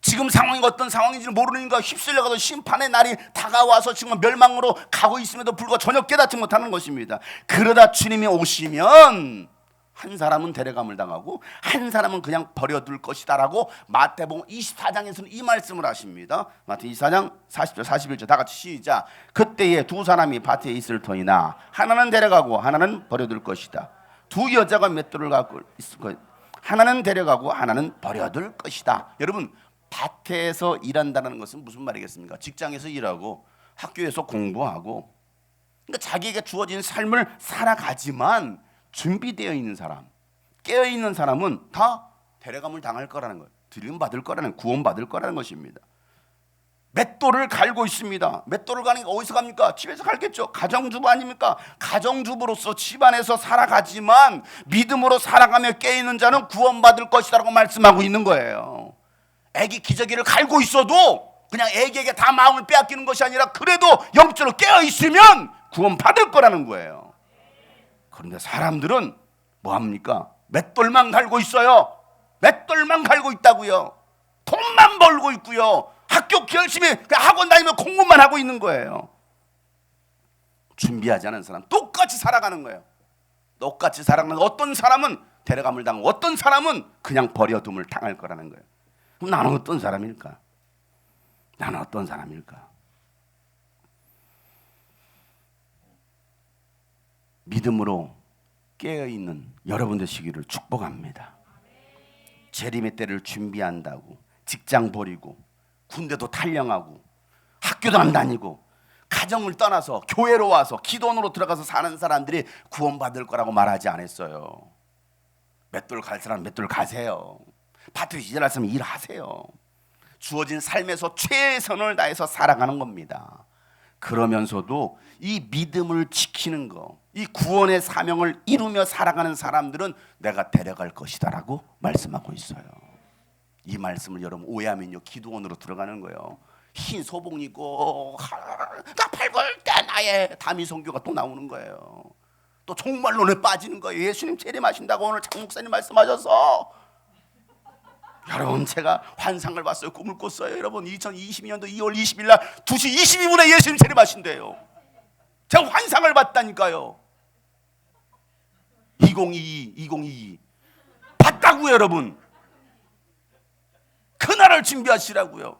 지금 상황이 어떤 상황인지를 모르니까 휩쓸려가도 심판의 날이 다가와서 지금 멸망으로 가고 있음에도 불구하고 전혀 깨닫지 못하는 것입니다. 그러다 주님이 오시면 한 사람은 데려감을 당하고 한 사람은 그냥 버려둘 것이다 라고 마태복음 24장에서는 이 말씀을 하십니다. 마태복음 24장 40절 41절 다 같이 시작. 그때에 두 사람이 밭에 있을 터이나 하나는 데려가고 하나는 버려둘 것이다. 두 여자가 맷돌을 갖고 있을 것, 하나는 데려가고 하나는 버려둘 것이다. 여러분, 밭에서 일한다는 것은 무슨 말이겠습니까? 직장에서 일하고 학교에서 공부하고, 그러니까 자기에게 주어진 삶을 살아가지만 준비되어 있는 사람, 깨어있는 사람은 다 데려감을 당할 거라는 거예요. 들림받을 거라는, 구원받을 거라는 것입니다. 맷돌을 갈고 있습니다. 맷돌을 가는 게 어디서 갑니까? 집에서 갈겠죠. 가정주부 아닙니까? 가정주부로서 집안에서 살아가지만 믿음으로 살아가며 깨어있는 자는 구원받을 것이라고 말씀하고 있는 거예요. 애기 기저귀를 갈고 있어도 그냥 애기에게 다 마음을 빼앗기는 것이 아니라 그래도 영적으로 깨어있으면 구원받을 거라는 거예요. 그런데 사람들은 뭐합니까? 맷돌만 갈고 있어요. 맷돌만 갈고 있다고요. 돈만 벌고 있고요. 학교 열심히 학원 다니면 공부만 하고 있는 거예요. 준비하지 않은 사람 똑같이 살아가는 거예요. 똑같이 살아가는, 어떤 사람은 데려감을 당하고 어떤 사람은 그냥 버려둠을 당할 거라는 거예요. 그럼 나는 어떤 사람일까? 나는 어떤 사람일까? 믿음으로 깨어있는 여러분 되시기를 축복합니다. 재림의 때를 준비한다고 직장 버리고 군대도 탈영하고 학교도 안 다니고 가정을 떠나서 교회로 와서 기도원으로 들어가서 사는 사람들이 구원받을 거라고 말하지 않았어요. 맷돌 갈 사람 맷돌 가세요. 밭에서 일할 사람 일하세요. 주어진 삶에서 최선을 다해서 살아가는 겁니다. 그러면서도 이 믿음을 지키는 거, 이 구원의 사명을 이루며 살아가는 사람들은 내가 데려갈 것이다 라고 말씀하고 있어요. 이 말씀을 여러분 오해하면요, 기도원으로 들어가는 거예요. 흰 소복 입고 나 팔벌 때 나의 다미 선교가 또 나오는 거예요. 또 종말론에 빠지는 거예요. 예수님 재림하신다고 오늘 장 목사님 말씀하셔서 여러분, 제가 환상을 봤어요. 꿈을 꿨어요. 여러분, 2022년도 2월 20일 날 2시 22분에 예수님 재림하신대요. 제가 환상을 봤다니까요. 2022 봤다고요. 여러분, 그날을 준비하시라고요.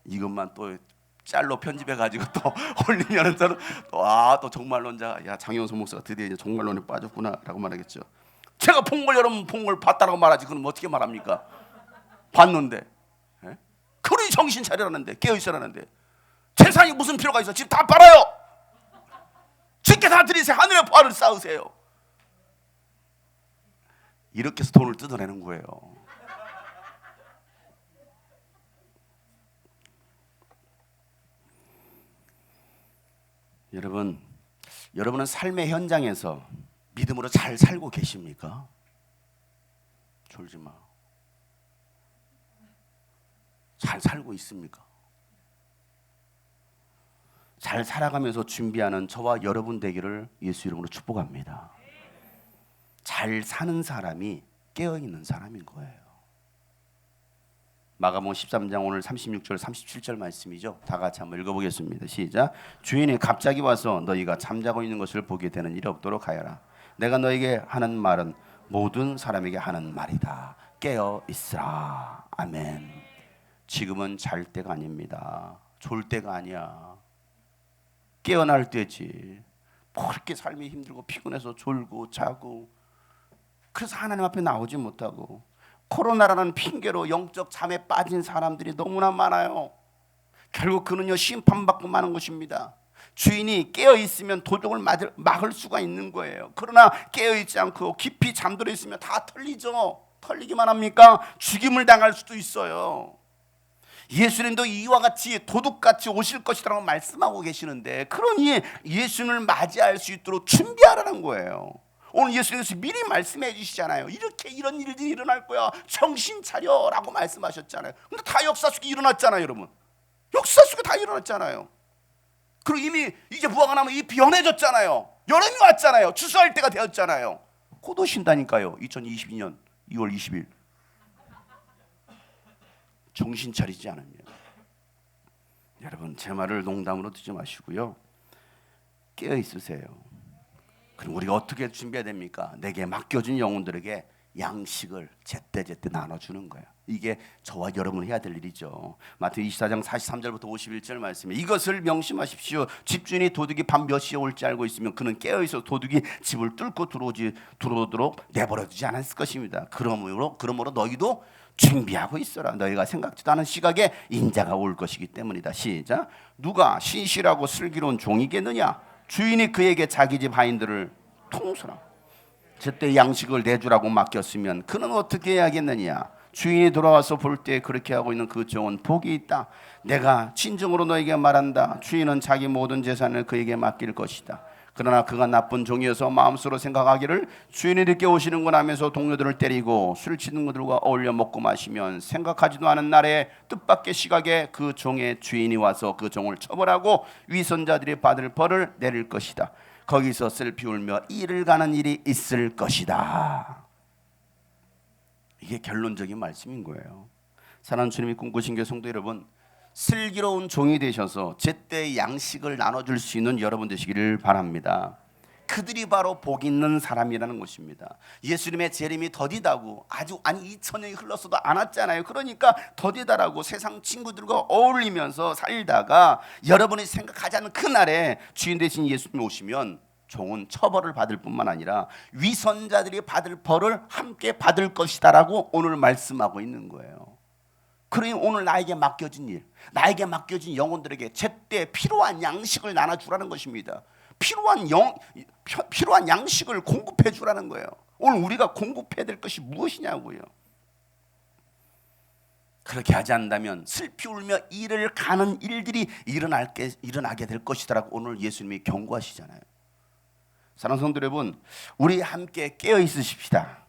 이것만 또 짤로 편집해가지고 또 올리면은 저는 또 정말론자, 야, 장영선 목사가 드디어 이제 정말론에 빠졌구나라고 말하겠죠. 제가 본 걸 여러분 본 걸 봤다라고 말하지, 그럼 어떻게 말합니까? 봤는데, 예? 그러니 정신 차리라는데, 깨어 있으라는데, 재산이 무슨 필요가 있어? 집 다 팔아요. 주께 다 드리세요. 하늘의 보화를 쌓으세요. 이렇게 해서 돈을 뜯어내는 거예요. 여러분은 삶의 현장에서 믿음으로 잘 살고 계십니까? 졸지 마. 잘 살고 있습니까? 잘 살아가면서 준비하는 저와 여러분 되기를 예수 이름으로 축복합니다. 잘 사는 사람이 깨어있는 사람인 거예요. 마가복음 13장 오늘 36절 37절 말씀이죠. 다 같이 한번 읽어보겠습니다. 시작. 주인이 갑자기 와서 너희가 잠자고 있는 것을 보게 되는 일이 없도록 하여라. 내가 너에게 하는 말은 모든 사람에게 하는 말이다. 깨어 있으라. 아멘. 지금은 잘 때가 아닙니다. 졸 때가 아니야. 깨어날 때지. 뭐 그렇게 삶이 힘들고 피곤해서 졸고 자고 그래서 하나님 앞에 나오지 못하고 코로나라는 핑계로 영적 잠에 빠진 사람들이 너무나 많아요. 결국 그는요 심판받고 마는 것입니다. 주인이 깨어있으면 도둑을 막을 수가 있는 거예요. 그러나 깨어있지 않고 깊이 잠들어 있으면 다 털리죠. 털리기만 합니까? 죽임을 당할 수도 있어요. 예수님도 이와 같이 도둑같이 오실 것이라고 말씀하고 계시는데, 그러니 예수님을 맞이할 수 있도록 준비하라는 거예요. 오늘 예수님께서 미리 말씀해 주시잖아요. 이렇게 이런 일들이 일어날 거야. 정신 차려라고 말씀하셨잖아요. 근데 다 역사 속에 일어났잖아요, 여러분. 역사 속에 다 일어났잖아요. 그리고 이미 이제 부활가 나면 이 변해졌잖아요. 여름이 왔잖아요. 추수할 때가 되었잖아요. 곧 오신다니까요. 2022년 2월 20일. 정신 차리지 않으면 여러분 제 말을 농담으로 듣지 마시고요. 깨어 있으세요. 그럼 우리가 어떻게 준비해야 됩니까? 내게 맡겨진 영혼들에게 양식을 제때제때 나눠주는 거예요. 이게 저와 여러분이 해야 될 일이죠. 마태복음 24장 43절부터 51절 말씀에 이것을 명심하십시오. 집주인이 도둑이 밤 몇 시에 올지 알고 있으면 그는 깨어있어 도둑이 집을 뚫고 들어오도록 내버려두지 않았을 것입니다. 그러므로 너희도 준비하고 있어라. 너희가 생각지도 않은 시각에 인자가 올 것이기 때문이다. 시작. 누가 신실하고 슬기로운 종이겠느냐? 주인이 그에게 자기 집 하인들을 통솔하고 제때 양식을 내주라고 맡겼으면 그는 어떻게 해야겠느냐? 주인이 돌아와서 볼 때 그렇게 하고 있는 그 종은 복이 있다. 내가 진정으로 너에게 말한다. 주인은 자기 모든 재산을 그에게 맡길 것이다. 그러나 그가 나쁜 종이어서 마음속으로 생각하기를 주인이 늦게 오시는구나 하면서 동료들을 때리고 술 취는 것들과 어울려 먹고 마시면 생각하지도 않은 날에 뜻밖의 시각에 그 종의 주인이 와서 그 종을 처벌하고 위선자들이 받을 벌을 내릴 것이다. 거기서 슬피 울며 이를 가는 일이 있을 것이다. 이게 결론적인 말씀인 거예요. 사랑하는 주님이 꿈꾸신 교회 성도 여러분, 슬기로운 종이 되셔서 제때 양식을 나눠줄 수 있는 여러분 되시기를 바랍니다. 그들이 바로 복 있는 사람이라는 것입니다. 예수님의 재림이 더디다고 아주 2000년이 흘렀어도 안 왔잖아요. 그러니까 더디다라고 세상 친구들과 어울리면서 살다가 여러분이 생각하지 않는 그날에 주인 되신 예수님이 오시면 종은 처벌을 받을 뿐만 아니라 위선자들이 받을 벌을 함께 받을 것이다라고 오늘 말씀하고 있는 거예요. 그러니 오늘 나에게 맡겨진 일, 나에게 맡겨진 영혼들에게 제때 필요한 양식을 나눠주라는 것입니다. 필요한 양식을 공급해 주라는 거예요. 오늘 우리가 공급해야 될 것이 무엇이냐고요. 그렇게 하지 않는다면 슬피 울며 이를 가는 일들이 일어나게 될 것이다라고 오늘 예수님이 경고하시잖아요. 사랑하는 성도 여러분, 우리 함께 깨어 있으십시다.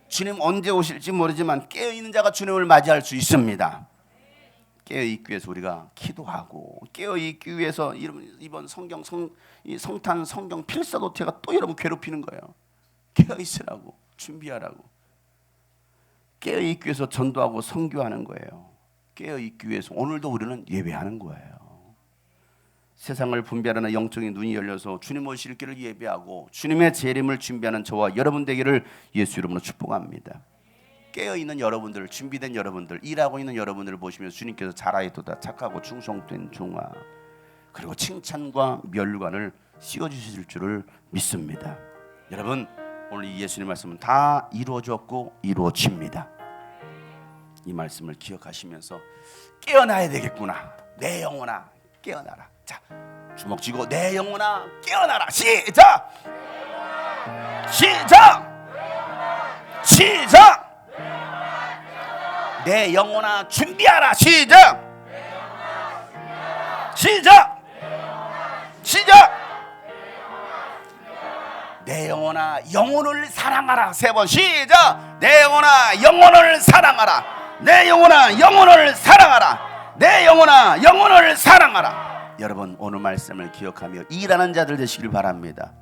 주님 언제 오실지 모르지만 깨어있는 자가 주님을 맞이할 수 있습니다. 깨어있기 위해서 우리가 기도하고, 깨어있기 위해서 이번 성탄 성경 필사도태가 또 여러분 괴롭히는 거예요. 깨어있으라고, 준비하라고. 깨어있기 위해서 전도하고 선교하는 거예요. 깨어있기 위해서 오늘도 우리는 예배하는 거예요. 세상을 분별하는 영적인 눈이 열려서 주님 오실 길을 예배하고 주님의 재림을 준비하는 저와 여러분 되기를 예수 이름으로 축복합니다. 깨어있는 여러분들, 준비된 여러분들, 일하고 있는 여러분들을 보시면서 주님께서 잘하였도다 착하고 충성된 종아, 그리고 칭찬과 멸관을 씌워주실 줄을 믿습니다. 여러분, 오늘 이 예수님 말씀은 다 이루어졌고 이루어집니다. 이 말씀을 기억하시면서 깨어나야 되겠구나. 내 영혼아 깨어나라. 자, 주먹 쥐고 내 영혼아 깨어나라. 시작. 내 영혼아 준비하라. 시작. 내 영혼아 영혼을 사랑하라. 3번 시작. 내 영혼아 영혼을 사랑하라. 내 영혼아 영혼을 사랑하라. 내 영혼아 영혼을 사랑하라. 여러분 오늘 말씀을 기억하며 일하는 자들 되시길 바랍니다.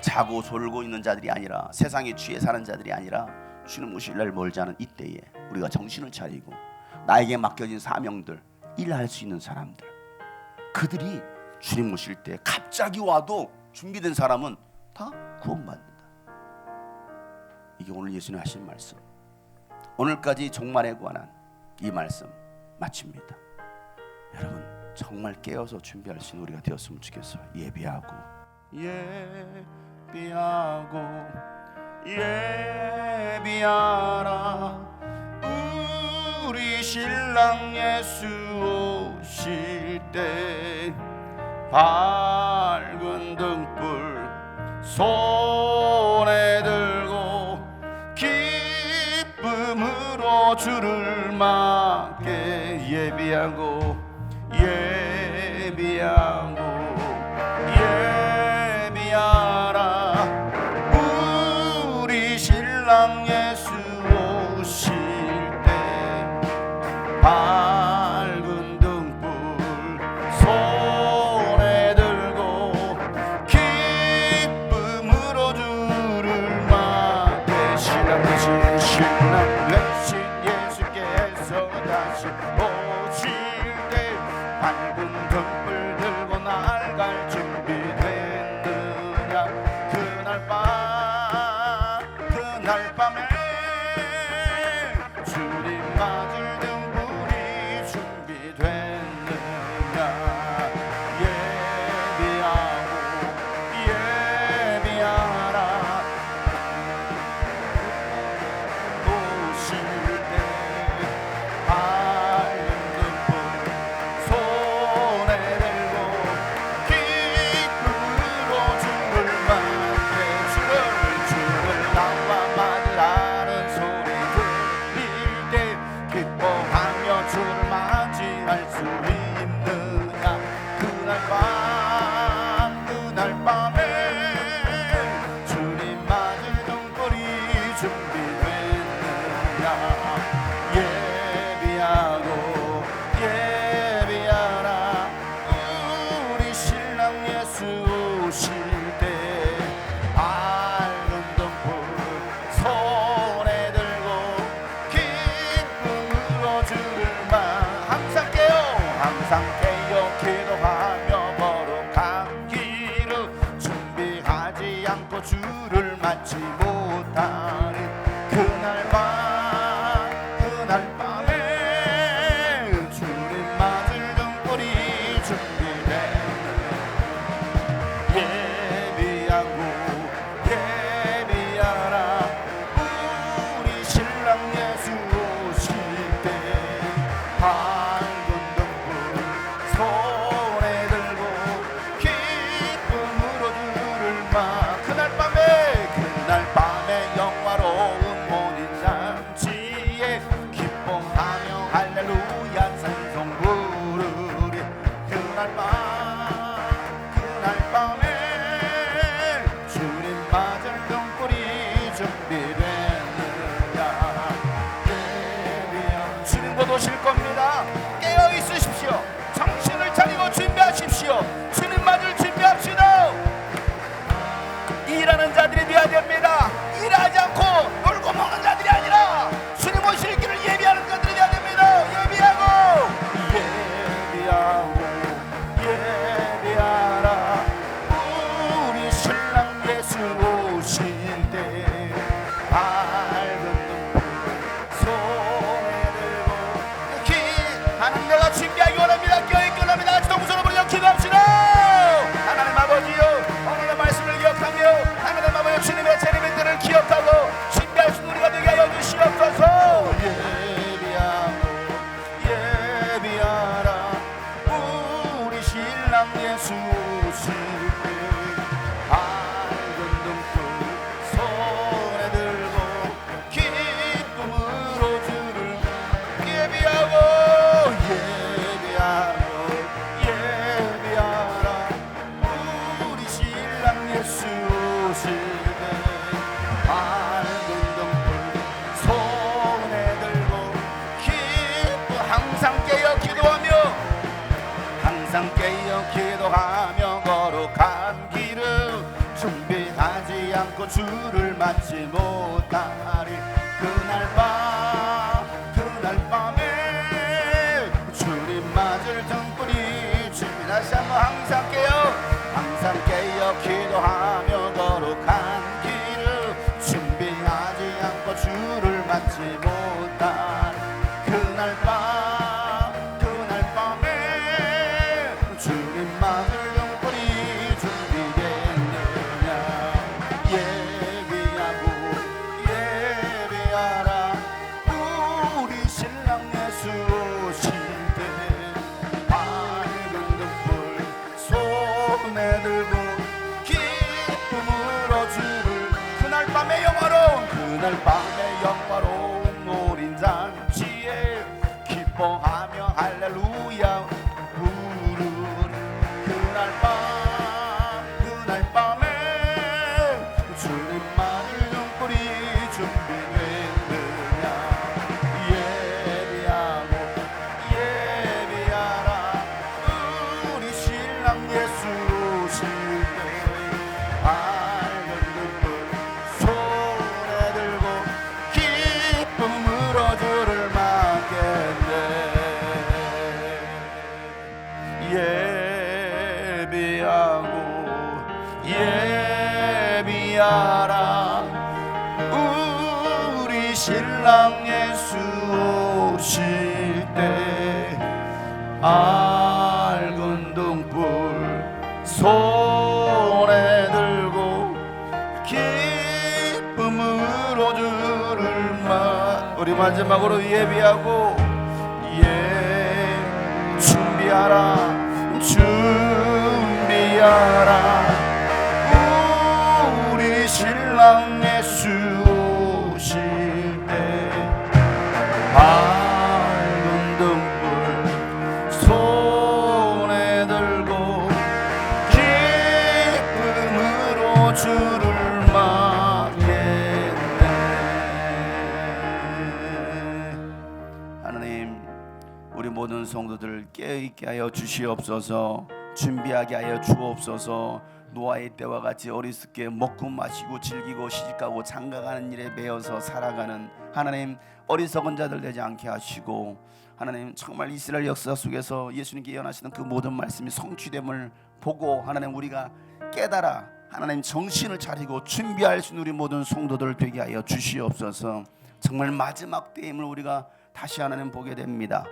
자고 졸고 있는 자들이 아니라 세상에 취해 사는 자들이 아니라 주님 오실 날 멀지 않은 이때에 우리가 정신을 차리고 나에게 맡겨진 사명들 일할 수 있는 사람들, 그들이 주님 오실 때 갑자기 와도 준비된 사람은 다 구원받는다. 이게 오늘 예수님 하신 말씀. 오늘까지 종말에 관한 이 말씀 마칩니다. 여러분 정말 깨어서 준비할 수 있는 우리가 되었으면 좋겠어요. 예비하고 예비하라. 우리 신랑 예수 오실 때 밝은 등불 손에 들고 기쁨으로 주를 맞게 예비하고 예비하라. 우리 신랑 예수 오실 때 밝은 등불 손에 들고 기쁨으로 주를 맞게 신랑 대신 예수께서 다시 오실 때 밝은 등불 들고 날갈 준비됐느냐. 그날 밤에 주님 맞을 등불이 준비됐느냐. 예비하라. 오실 때 밝은 등불 손에 들고 기쁨으로 주를 맞게 주를 나와 맞으라는 소리 들릴 때 기뻐하며 주를 맞이할 수 있느냐. 그날 밤에 주님 맞을 등불이 준비됐느냐. 예비하라. 우리 신랑 예수 오실 때 밝은 등불 손에 들고 기쁨으로 주를 항상 깨어 기도하며 거룩하기를 준비하지 않고 주를 맞지 못하니 그날 밤에 주님 맞을 등불이 준비되는 예비하라. 우리 신랑 예수 오실 때 밝은 등불 손에 들고 기쁨으로 주를 그날 밤에 영화로운 모든 잔치에 기뻐하며 할렐루야 찬송 부르리. 그날 밤에 주님 맞을 등불이 준비됐느냐. 주님도 오실 겁니다. 깨어 있으십시오. 정신을 차리고 준비하십시오. 주님 맞을 준비합시다. 일하는 자들이 되어야 됩니다. 일하지 않고 놀고 먹는 자들이 아니라 주님 오실 길을 예비하는 자들이 되어야 됩니다. 예비하라. 우리 신랑 예수 오실 때 밝은 등불 손에 들고 하나님 내가 준비하기 원합니다. 기도하며 거룩한 길을 준비하지 않고 주를 맞지 못하리. 그날 밤에 주님 맞을 등불이 준비. 다시 한번 항상 깨어 기도하며 거룩한 길을 준비하지 않고 주를 맞지 못하리. 그날 밤에 주님 맞을 등불이 준비됐느냐. 예비하라 우리 신랑 예수 오실 때. 밝은 등불 손에 들고 기쁨으로 주를. 그날 밤에 영화로운 우린 잔치에 기뻐하며 할렐루야 부르리. 그날 밤에 주님만을 등불이 준비됐느냐. 예비하라 우리 신랑 예수 오실 때. 밝은 등불 손에 들고 기쁨으로 주를 맞겠네. 예비하라 우리 신랑 예수 오실 때. 밝은 등불 손에 들고 기쁨으로 주를 우리 마지막으로 예비하고 준비하라 우리 신랑 예수 오실 때. 밝은 등불 손에 들고 기쁨으로 주를 맞겠네. 하나님, 우리 모든 성도들 깨어있게 하여 주시옵소서. 준비하게 하여 주옵소서. 노아의 때와 같이 어리석게 먹고 마시고 즐기고 시집가고 장가가는 일에 매여서 살아가는 하나님, 어리석은 자들 되지 않게 하시고, 하나님 정말 이스라엘 역사 속에서 예수님께 예언하시는 그 모든 말씀이 성취됨을 보고 하나님 우리가 깨달아 하나님 정신을 차리고 준비할 수 있는 우리 모든 성도들 되게 하여 주시옵소서. 정말 마지막 때임을 우리가 다시 하나님 보게 됩니다.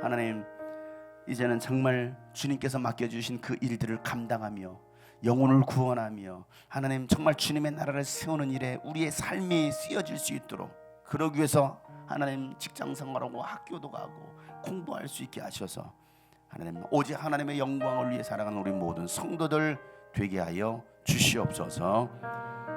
하나님, 이제는 정말 주님께서 맡겨주신 그 일들을 감당하며 영혼을 구원하며 하나님 정말 주님의 나라를 세우는 일에 우리의 삶이 쓰여질 수 있도록, 그러기 위해서 하나님 직장 생활하고 학교도 가고 공부할 수 있게 하셔서 하나님 오직 하나님의 영광을 위해 살아가는 우리 모든 성도들 되게 하여 주시옵소서.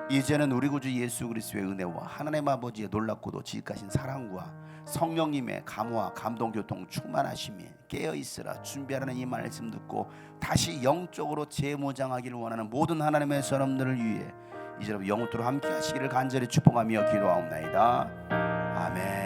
이제는 우리 구주 예수 그리스도의 은혜와 하나님 아버지의 놀랍고도 지극하신 사랑과 성령님의 감화 감동 교통 충만하심이 깨어있으라 준비하라는 이 말씀 듣고 다시 영적으로 재무장하기를 원하는 모든 하나님의 사람들을 위해 이제부터 영원토록 함께 하시기를 간절히 축복하며 기도하옵나이다. 아멘.